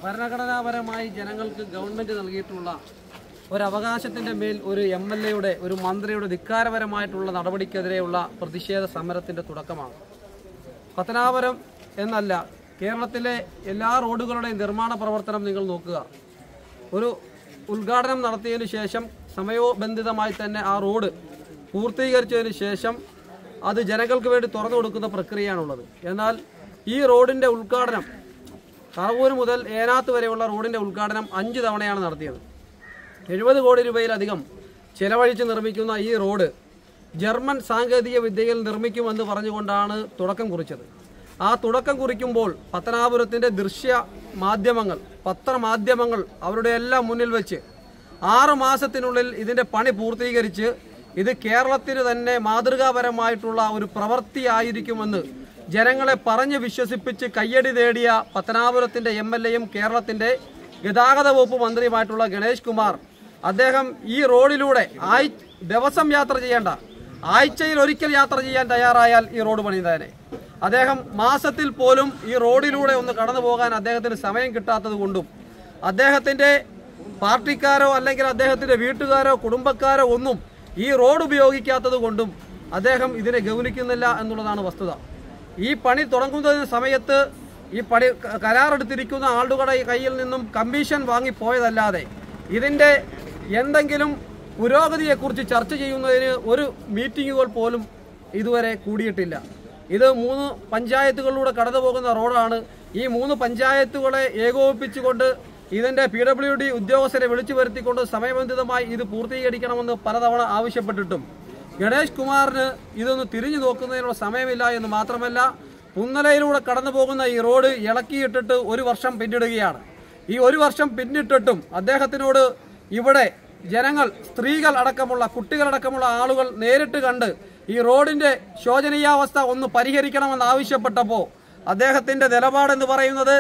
ഭരണഘടനാപരമായി ജനങ്ങൾക്ക് ഗവൺമെന്റ് നൽകിയിട്ടുള്ള ഒരു അവകാശത്തിന്റെ മേൽ ഒരു എംഎൽഎയുടെ ഒരു മന്ത്രിയുടെ ധിക്കാരപരമായിട്ടുള്ള നടപടിക്കെതിരെയുള്ള പ്രതിഷേധ സമരത്തിന്റെ തുടക്കമാണ്. പത്തനാപുരം എന്നല്ല, കേരളത്തിലെ എല്ലാ റോഡുകളുടെയും നിർമ്മാണ പ്രവർത്തനം നിങ്ങൾ നോക്കുക. ഒരു ഉദ്ഘാടനം നടത്തിയതിനു ശേഷം സമയബന്ധിതമായി തന്നെ ആ റോഡ് പൂർത്തീകരിച്ചതിന് ശേഷം അത് ജനങ്ങൾക്ക് വേണ്ടി തുറന്നു കൊടുക്കുന്ന പ്രക്രിയയാണുള്ളത്. എന്നാൽ ഈ റോഡിന്റെ ഉദ്ഘാടനം കറവൂർ മുതൽ ഏനാത്ത് വരെയുള്ള റോഡിന്റെ ഉദ്ഘാടനം 5 തവണയാണ് നടത്തിയത്. 70 കോടി രൂപയിലധികം ചെലവഴിച്ച് നിർമ്മിക്കുന്ന ഈ റോഡ് ജർമ്മൻ സാങ്കേതിക വിദ്യയിൽ നിർമ്മിക്കുമെന്ന് പറഞ്ഞുകൊണ്ടാണ് തുടക്കം കുറിച്ചത്. ആ തുടക്കം കുറിക്കുമ്പോൾ പത്തനാപുരത്തിന്റെ ദൃശ്യ മാധ്യമങ്ങൾ, പത്രമാധ്യമങ്ങൾ അവരുടെ എല്ലാം മുന്നിൽ വെച്ച് 6 മാസത്തിനുള്ളിൽ ഇതിന്റെ പണി പൂർത്തീകരിച്ച് ഇത് കേരളത്തിന് തന്നെ മാതൃകാപരമായിട്ടുള്ള ഒരു പ്രവൃത്തിയായിരിക്കുമെന്ന് ജനങ്ങളെ പറഞ്ഞ് വിശ്വസിപ്പിച്ച് കയ്യടി നേടിയ പത്തനാപുരത്തിന്റെ എംഎൽഎയും കേരളത്തിന്റെ ഗതാഗത വകുപ്പ് മന്ത്രിയുമായിട്ടുള്ള ഗണേഷ് കുമാർ, അദ്ദേഹം ഈ റോഡിലൂടെ ദിവസം യാത്ര ചെയ്യേണ്ട, ആഴ്ചയിൽ ഒരിക്കൽ യാത്ര ചെയ്യാൻ തയ്യാറായാൽ ഈ റോഡ് പണിയുന്നതിനെ അദ്ദേഹം മാസത്തിൽ പോലും ഈ റോഡിലൂടെ ഒന്ന് കടന്നു പോകാൻ അദ്ദേഹത്തിന് സമയം കിട്ടാത്തത് കൊണ്ടും അദ്ദേഹത്തിന്റെ പാർട്ടിക്കാരോ അല്ലെങ്കിൽ അദ്ദേഹത്തിന്റെ വീട്ടുകാരോ കുടുംബക്കാരോ ഒന്നും ഈ റോഡ് ഉപയോഗിക്കാത്തത് കൊണ്ടും അദ്ദേഹം ഇതിനെ ഗൗനിക്കുന്നില്ല എന്നുള്ളതാണ് വസ്തുത. ഈ പണി തുടങ്ങുന്നതിന് സമയത്ത് ഈ പണി കരാറെടുത്തിരിക്കുന്ന ആളുകളുടെ കയ്യിൽ നിന്നും കമ്മീഷൻ വാങ്ങിപ്പോയതല്ലാതെ ഇതിന്റെ എന്തെങ്കിലും പുരോഗതിയെക്കുറിച്ച് ചർച്ച ചെയ്യുന്നതിന് ഒരു മീറ്റിങ്ങുകൾ പോലും ഇതുവരെ കൂടിയിട്ടില്ല. ഇത് 3 പഞ്ചായത്തുകളിലൂടെ കടന്നു പോകുന്ന റോഡാണ്. ഈ 3 പഞ്ചായത്തുകളെ ഏകോപിപ്പിച്ചുകൊണ്ട് ഇതിന്റെ PWD ഉദ്യോഗസ്ഥരെ വിളിച്ചു വരുത്തിക്കൊണ്ട് സമയബന്ധിതമായി ഇത് പൂർത്തീകരിക്കണമെന്ന് പലതവണ ആവശ്യപ്പെട്ടിട്ടും ഗണേഷ് കുമാറിന് ഇതൊന്ന് തിരിഞ്ഞു നോക്കുന്നതിനുള്ള സമയമില്ല എന്ന് മാത്രമല്ല, പുന്നലയിലൂടെ കടന്നു പോകുന്ന ഈ റോഡ് ഇളക്കിയിട്ടിട്ട് 1 വർഷം പിന്നിടുകയാണ്. ഈ 1 വർഷം പിന്നിട്ടിട്ടും അദ്ദേഹത്തിനോട് ഇവിടെ ജനങ്ങൾ, സ്ത്രീകൾ അടക്കമുള്ള, കുട്ടികളടക്കമുള്ള ആളുകൾ നേരിട്ട് കണ്ട് ഈ റോഡിന്റെ ശോചനീയാവസ്ഥ ഒന്ന് പരിഹരിക്കണമെന്ന് ആവശ്യപ്പെട്ടപ്പോൾ അദ്ദേഹത്തിന്റെ നിലപാടെന്ന് പറയുന്നത്,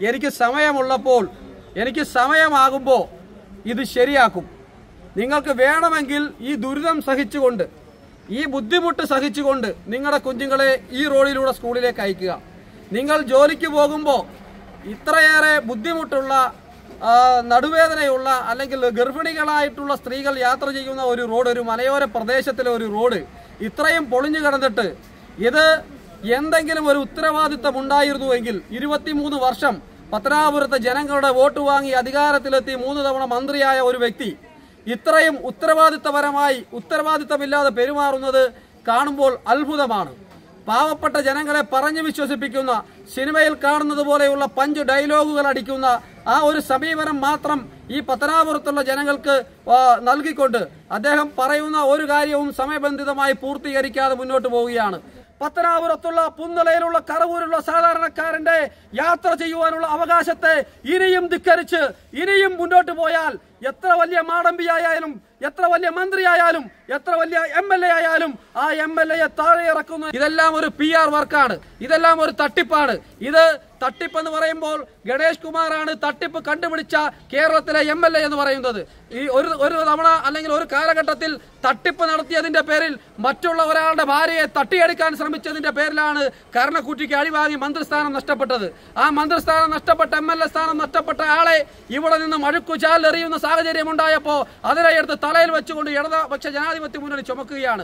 എനിക്ക് സമയമുള്ളപ്പോൾ, എനിക്ക് സമയമാകുമ്പോൾ ഇത് ശരിയാക്കും. നിങ്ങൾക്ക് വേണമെങ്കിൽ ഈ ദുരിതം സഹിച്ചുകൊണ്ട്, ഈ ബുദ്ധിമുട്ട് സഹിച്ചുകൊണ്ട് നിങ്ങളുടെ കുഞ്ഞുങ്ങളെ ഈ റോഡിലൂടെ സ്കൂളിലേക്ക് അയക്കുക. നിങ്ങൾ ജോലിക്ക് പോകുമ്പോൾ ഇത്രയേറെ ബുദ്ധിമുട്ടുള്ള, നടുവേദനയുള്ള അല്ലെങ്കിൽ ഗർഭിണികളായിട്ടുള്ള സ്ത്രീകൾ യാത്ര ചെയ്യുന്ന ഒരു റോഡ്, ഒരു മലയോര പ്രദേശത്തിലെ ഒരു റോഡ് ഇത്രയും പൊളിഞ്ഞു കിടന്നിട്ട് ഇത് എന്തെങ്കിലും ഒരു ഉത്തരവാദിത്തം ഉണ്ടായിരുന്നുവെങ്കിൽ 23 വർഷം പത്തനാപുരത്തെ ജനങ്ങളുടെ വോട്ട് വാങ്ങി അധികാരത്തിലെത്തി 3 തവണ മന്ത്രിയായ ഒരു വ്യക്തി ഇത്രയും ഉത്തരവാദിത്തമില്ലാതെ പെരുമാറുന്നത് കാണുമ്പോൾ അത്ഭുതമാണ്. പാവപ്പെട്ട ജനങ്ങളെ പറഞ്ഞു വിശ്വസിപ്പിക്കുന്ന, സിനിമയിൽ കാണുന്നത് പോലെയുള്ള പഞ്ച് ഡയലോഗുകൾ അടിക്കുന്ന ആ ഒരു സമീപനം മാത്രം ഈ പത്തനാപുരത്തുള്ള ജനങ്ങൾക്ക് നൽകിക്കൊണ്ട് അദ്ദേഹം പറയുന്ന ഒരു കാര്യവും സമയബന്ധിതമായി പൂർത്തീകരിക്കാതെ മുന്നോട്ട് പോവുകയാണ്. പത്തനാപുരത്തുള്ള, പുന്നലയിലുള്ള, കറവൂരുള്ള സാധാരണക്കാരന്റെ യാത്ര ചെയ്യുവാനുള്ള അവകാശത്തെ ഇനിയും ധിക്കരിച്ച് ഇനിയും മുന്നോട്ട് പോയാൽ എത്ര വലിയ മാടമ്പിയായാലും, എത്ര വലിയ മന്ത്രിയായാലും, എത്ര വലിയ MLA ആയാലും ആ MLA താഴെ ഇറക്കുന്നു. ഇതെല്ലാം ഒരു PR വർക്കാണ്, ഇതെല്ലാം ഒരു തട്ടിപ്പാണ്. ഇത് തട്ടിപ്പെന്ന് പറയുമ്പോൾ ഗണേഷ് കുമാറാണ് തട്ടിപ്പ് കണ്ടുപിടിച്ച കേരളത്തിലെ MLA എന്ന് പറയുന്നത്. ഈ ഒരു തവണ അല്ലെങ്കിൽ ഒരു കാലഘട്ടത്തിൽ തട്ടിപ്പ് നടത്തിയതിന്റെ പേരിൽ മറ്റുള്ള ഒരാളുടെ ഭാര്യയെ തട്ടിയെടുക്കാൻ ശ്രമിച്ചതിന്റെ പേരിലാണ് കരണക്കുറ്റിക്ക് അടിവാങ്ങി മന്ത്രിസ്ഥാനം നഷ്ടപ്പെട്ടത്. ആ മന്ത്രിസ്ഥാനം നഷ്ടപ്പെട്ട, MLA സ്ഥാനം നഷ്ടപ്പെട്ട ആളെ ഇവിടെ നിന്ന് മഴുക്കുചാൽ എറിയുന്ന സാഹചര്യം ഉണ്ടായപ്പോൾ അതിനെ എടുത്ത് തലയിൽ വെച്ചുകൊണ്ട് ഇടതുപക്ഷ ജനാധിപത്യ മുന്നണി ചുമക്കുകയാണ്.